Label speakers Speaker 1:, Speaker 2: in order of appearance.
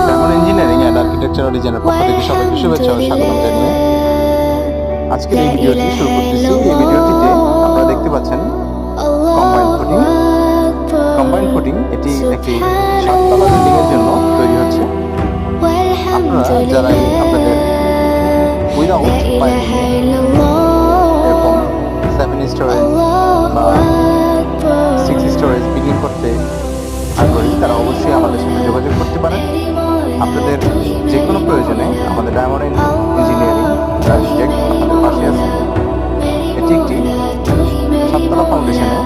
Speaker 1: Diamond engineering and architectural ডিজাইনের পক্ষ থেকে সবাইকে শুভেচ্ছা ও স্বাগতম জানিয়ে আজকের এই ভিডিওটি শুরু করতেছি। এই ভিডিওটিতে আপনারা দেখতে পাচ্ছেন কম্বাইন্ড ফুটিং এটি একটি 7তলা বিল্ডিং এর জন্য তৈরি হচ্ছে। আপনারা যারা আপনাদের উইদাউট এরকম 7 স্টোরেজ বা 6 স্টোরেজ বিল্ডিং করতে আগ্রহী, তারা অবশ্যই আমাদের সাথে যোগাযোগ করতে পারেন। আপনাদের যে কোনো প্রয়োজনে আমাদের ডায়মন্ড ইঞ্জিনিয়ারিং আর্কিটেক্ট আপনাদের পাশে আছে। এটি একটি 7তলা ফাউন্ডেশনে